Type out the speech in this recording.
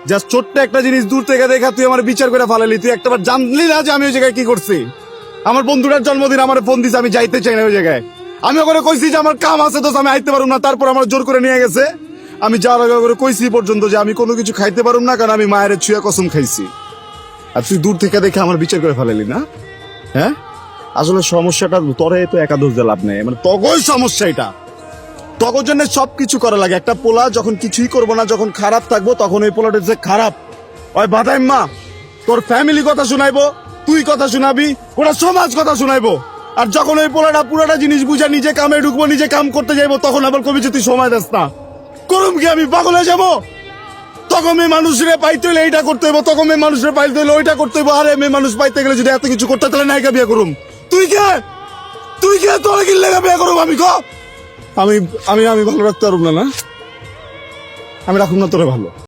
Just ছোট্ট একটা জিনিস দূর থেকে দেখা তুই আমার বিচার করে ফালালি। তুই একটাবার জানলি না যে আমি ওই জায়গায় কি করছি? আমার বন্ধুটার জন্মদিন আমার ফোন দিছে, আমি যাইতে চাই না ওই জায়গায়। আমি ওখানে কইছি যে আমার কাম আছে, তো আমি আইতে পারুম না, তারপর আমার জোর করে নিয়ে গেছে। আমি যাওয়ার আগে করে কইছি পর্যন্ত যে আমি কোনো কিছু খাইতে পারুম না, কারণ আমি মায়ের ছুঁয়া কসম খাইছি। আর তুই দূর থেকে দেখে আমার বিচার করে ফেলালি না? হ্যাঁ, আসলে সমস্যাটা তোরে তো একাদশ দিয়ে লাভ নেই, মানে তগই সমস্যা এটা। তগর জন্য সবকিছু করা লাগে। একটা পোলা যখন কিছুই করবো না, যখন খারাপ থাকবো, তখন ওই পোলাটা যে খারাপ ওই বাদাই মা তোর ফ্যামিলি কথা শুনাইবো, তুই কথা শুনাবি, ওরা সমাজ কথা শুনাইবো। আর যখন ওই পোলাটা পুরোটা জিনিস বুঝা নিজে কামে ঢুকবো, নিজে কাম করতে যাইবো, তখন আবার কবি যে তুই সময় দাস না। করুম কি আমি পাগল হয়ে যাবো? তখন মেয়ে মানুষরে পাইতে হইলে এইটা করতে হইব, তখন মেয়ে মানুষরে পাইতে হইলে ওইটা করতে হইব। আরে মেয়ে মানুষ পাইতে গেলে যদি এত কিছু করতে, তাহলে নায়িকা বিয়ে করুম। তুই কে? তুই কে? তোর কি লেগা বিয়ে করুম আমি? ক আমি আমি আমি ভালো রাখতে পারব না। না, আমি রাখুন না তোরে ভালো।